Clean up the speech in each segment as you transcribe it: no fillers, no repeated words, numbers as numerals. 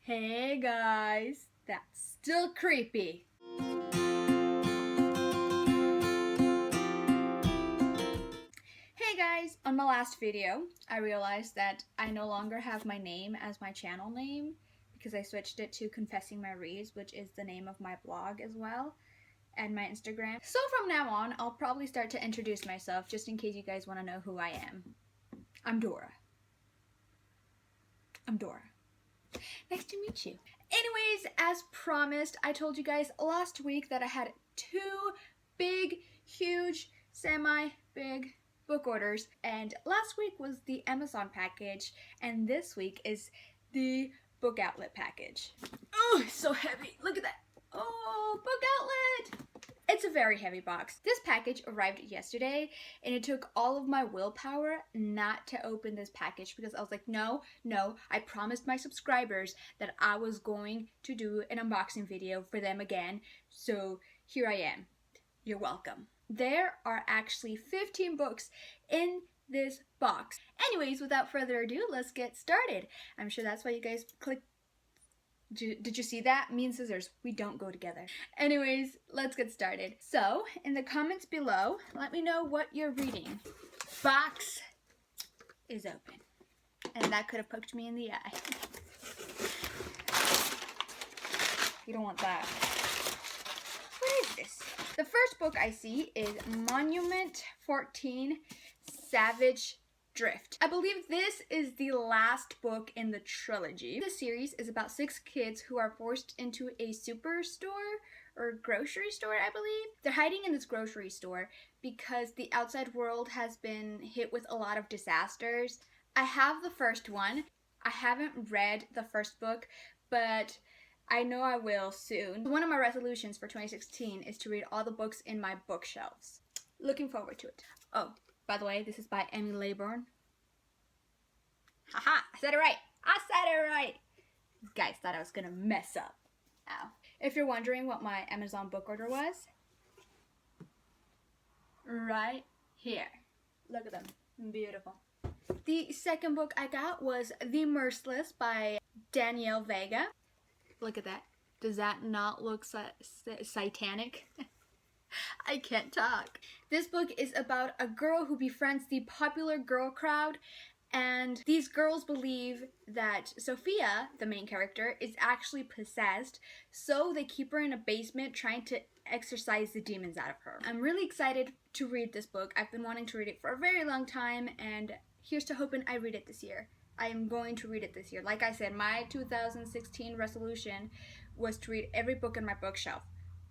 Hey guys, that's still creepy. Hey guys, on my last video, I realized that I no longer have my name as my channel name because I switched it to Confessing My Reads, which is the name of my blog as well, and my Instagram. So from now on, I'll probably start to introduce myself just in case you guys want to know who I am. I'm Dora. Nice to meet you. Anyways, as promised, I told you guys last week that I had two big, huge, semi-big book orders, and last week was the Amazon package, and this week is the book outlet package. Oh, it's so heavy. Look at that. Oh, book outlet. It's a very heavy box. This package arrived yesterday, and it took all of my willpower not to open this package because I was like, no, I promised my subscribers that I was going to do an unboxing video for them again, so here I am. You're welcome. There are actually 15 books in this box. Anyways, without further ado, let's get started. I'm sure that's why you guys clicked. Did you see that? Me and scissors, we don't go together. Anyways, let's get started. So, in the comments below, let me know what you're reading. Box is open. And that could have poked me in the eye. You don't want that. What is this? The first book I see is Monument 14, Savage Drift. I believe this is the last book in the trilogy. This series is about 6 kids who are forced into a superstore or grocery store, I believe. They're hiding in this grocery store because the outside world has been hit with a lot of disasters. I have the first one. I haven't read the first book, but I know I will soon. One of my resolutions for 2016 is to read all the books in my bookshelves. Looking forward to it. Oh, by the way, this is by Emily Laybourne. Haha, I said it right. You guys thought I was gonna mess up. Ow. If you're wondering what my Amazon book order was, right here. Look at them. Beautiful. The second book I got was The Merciless by Danielle Vega. Look at that. Does that not look satanic? I can't talk. This book is about a girl who befriends the popular girl crowd, and these girls believe that Sophia, the main character, is actually possessed, so they keep her in a basement trying to exorcise the demons out of her. I'm really excited to read this book. I've been wanting to read it for a very long time, and here's to hoping I read it this year. I am going to read it this year. Like I said, my 2016 resolution was to read every book in my bookshelf.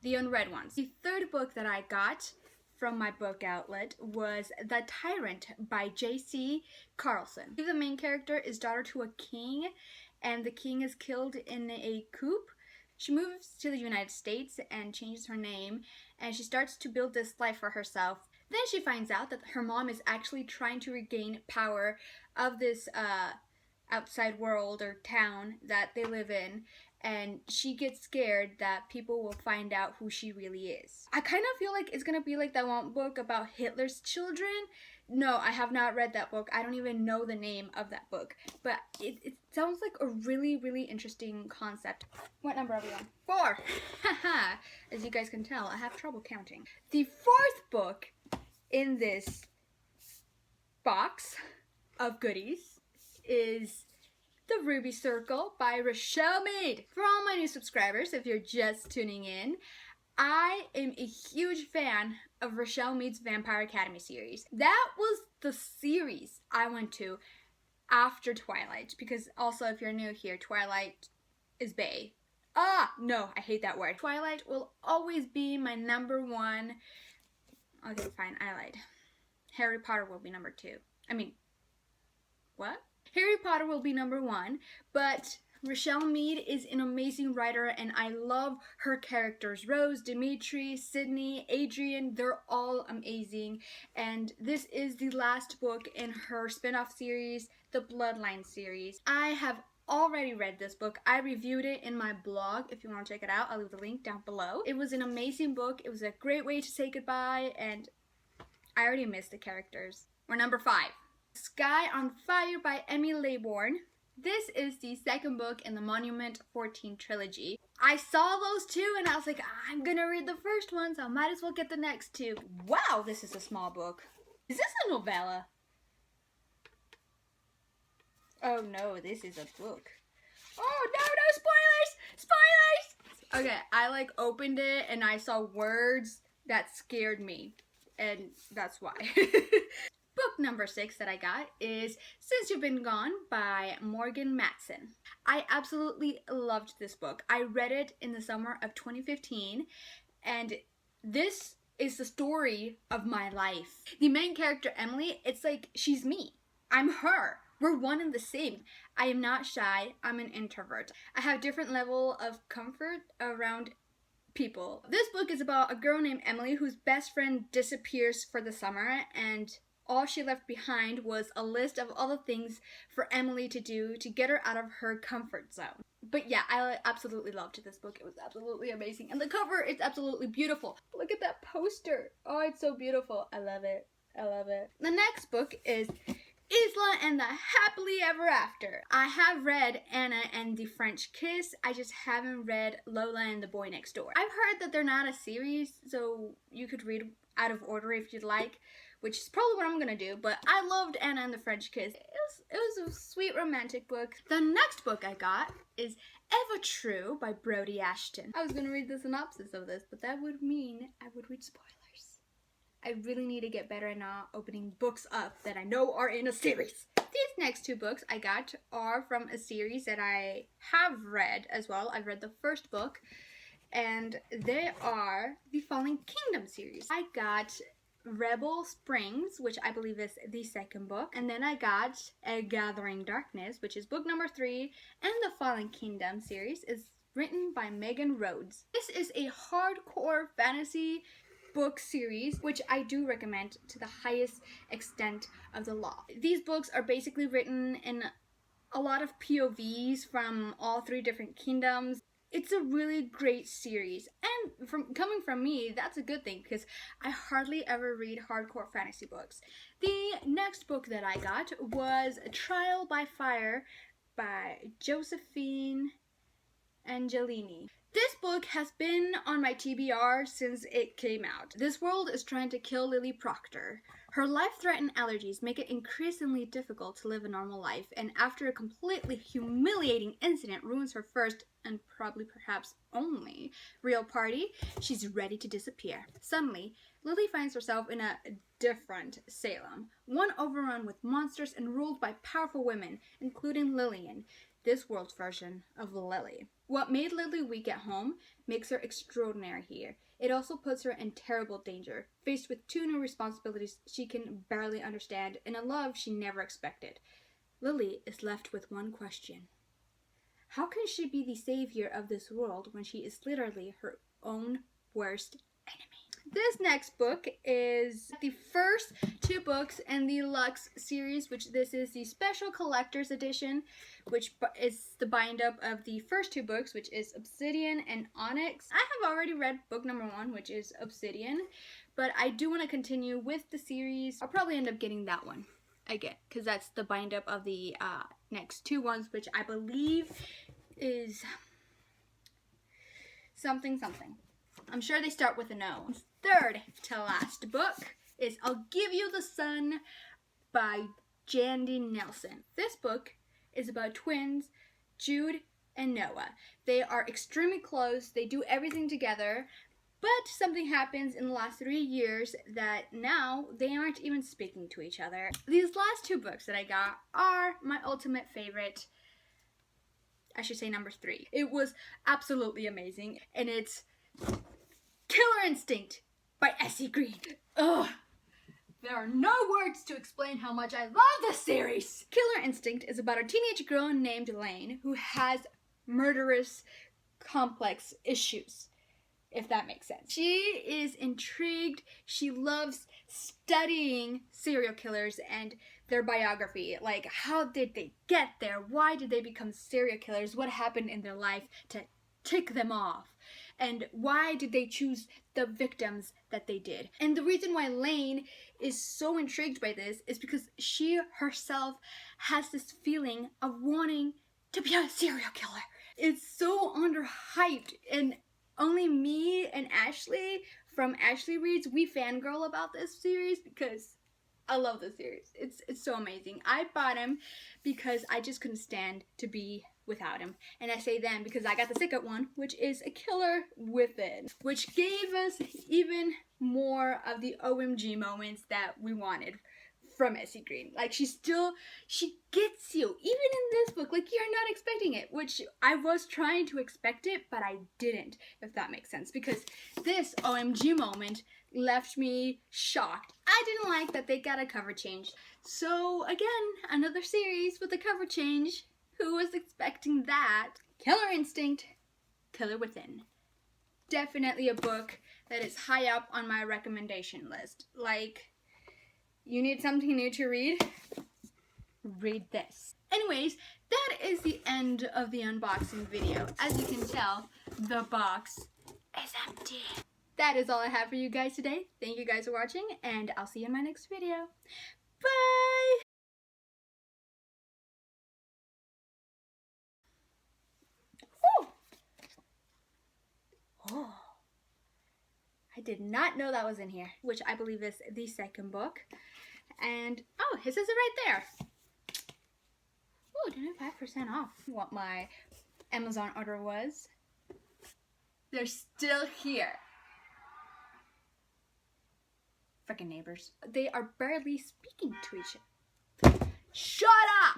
The unread ones. The third book that I got from my book outlet was The Tyrant by J.C. Carlson. The main character is daughter to a king, and the king is killed in a coup. She moves to the United States and changes her name, and she starts to build this life for herself. Then she finds out that her mom is actually trying to regain power of this outside world or town that they live in, and she gets scared that people will find out who she really is. I kind of feel like it's gonna be like that one book about Hitler's children. No, I have not read that book. I don't even know the name of that book, but it sounds like a really interesting concept. What number are we on? 4. Haha. As you guys can tell, I have trouble counting. The fourth book in this box of goodies is The Ruby Circle by Rochelle Mead. For all my new subscribers, if you're just tuning in, I am a huge fan of Rochelle Mead's Vampire Academy series. That was the series I went to after Twilight, because also if you're new here, Twilight is bae. No, I hate that word. Twilight will always be my number 1. Okay, fine, I lied. Harry Potter will be number 2. I mean, what? Harry Potter will be number 1, but Rochelle Mead is an amazing writer, and I love her characters. Rose, Dimitri, Sydney, Adrian, they're all amazing. And this is the last book in her spin-off series, the Bloodline series. I have already read this book. I reviewed it in my blog. If you want to check it out, I'll leave the link down below. It was an amazing book. It was a great way to say goodbye, and I already missed the characters. We're number 5. Sky on Fire by Emily Laybourne. This is the second book in the Monument 14 trilogy. I saw those two and I was like, I'm gonna read the first one, so I might as well get the next two. Wow, this is a small book. Is this a novella? Oh no, this is a book. Oh no, no spoilers! Spoilers! Okay, I like opened it and I saw words that scared me. And that's why. Book number 6 that I got is Since You've Been Gone by Morgan Matson. I absolutely loved this book. I read it in the summer of 2015, and this is the story of my life. The main character, Emily, it's like she's me. I'm her. We're one and the same. I am not shy. I'm an introvert. I have different level of comfort around people. This book is about a girl named Emily whose best friend disappears for the summer, and all she left behind was a list of all the things for Emily to do to get her out of her comfort zone. But yeah, I absolutely loved this book. It was absolutely amazing. And the cover is absolutely beautiful. Look at that poster. Oh, it's so beautiful. I love it. I love it. The next book is Isla and the Happily Ever After. I have read Anna and the French Kiss. I just haven't read Lola and the Boy Next Door. I've heard that they're not a series, so you could read out of order if you'd like, which is probably what I'm gonna do, but I loved Anna and the French Kiss. It was a sweet romantic book. The next book I got is Ever True by Brody Ashton. I was gonna read the synopsis of this, but that would mean I would read spoilers. I really need to get better at not opening books up that I know are in a series. These next two books I got are from a series that I have read as well. I've read the first book, and they are the Fallen Kingdom series. I got Rebel Springs, which I believe is the second book, and then I got A Gathering Darkness, which is book number 3, and the Fallen Kingdom series is written by Megan Rhodes. This is a hardcore fantasy book series, which I do recommend to the highest extent of the law. These books are basically written in a lot of POVs from all 3 different kingdoms. It's a really great series, and coming from me, that's a good thing because I hardly ever read hardcore fantasy books. The next book that I got was Trial by Fire by Josephine Angelini. This book has been on my TBR since it came out. This world is trying to kill Lily Proctor. Her life-threatening allergies make it increasingly difficult to live a normal life, and after a completely humiliating incident ruins her first and probably perhaps only real party, she's ready to disappear. Suddenly, Lily finds herself in a different Salem, one overrun with monsters and ruled by powerful women, including Lillian, this world's version of Lily. What made Lily weak at home makes her extraordinary here. It also puts her in terrible danger, faced with 2 new responsibilities she can barely understand and a love she never expected. Lily is left with one question. How can she be the savior of this world when she is literally her own worst enemy? This next book is the first 2 books in the Lux series, which this is the special collector's edition, which is the bind up of the first 2 books, which is Obsidian and Onyx. I have already read book number 1, which is Obsidian, but I do want to continue with the series. I'll probably end up getting that one again, because that's the bind up of the next 2 ones, which I believe is something. I'm sure they start with an O. Third to last book is I'll Give You the Sun by Jandy Nelson. This book is about twins, Jude and Noah. They are extremely close. They do everything together, but something happens in the last 3 years that now they aren't even speaking to each other. These last 2 books that I got are my ultimate favorite. I should say number 3. It was absolutely amazing, and it's Killer Instinct by S.E. Green. Ugh. There are no words to explain how much I love this series. Killer Instinct is about a teenage girl named Lane who has murderous, complex issues, if that makes sense. She is intrigued. She loves studying serial killers and their biography. Like, how did they get there? Why did they become serial killers? What happened in their life to tick them off? And why did they choose the victims that they did? And the reason why Lane is so intrigued by this is because she herself has this feeling of wanting to be a serial killer. It's so underhyped, and only me and Ashley from Ashley Reads, we fangirl about this series because I love this series. It's so amazing. I bought him because I just couldn't stand to be without him. And I say then because I got the second one, which is A Killer Within, which gave us even more of the OMG moments that we wanted from Essie Green. Like, she gets you, even in this book, like, you're not expecting it, which I was trying to expect it, but I didn't, if that makes sense, because this OMG moment left me shocked. I didn't like that they got a cover change. So again, another series with a cover change. Who was expecting that? Killer Instinct, Killer Within. Definitely a book that is high up on my recommendation list. Like, you need something new to read? Read this. Anyways, that is the end of the unboxing video. As you can tell, the box is empty. That is all I have for you guys today. Thank you guys for watching, and I'll see you in my next video. Bye! Oh, I did not know that was in here, which I believe is the second book. And, oh, it says it right there. Oh, 25% off what my Amazon order was. They're still here. Frickin' neighbors. They are barely speaking to each other. Shut up!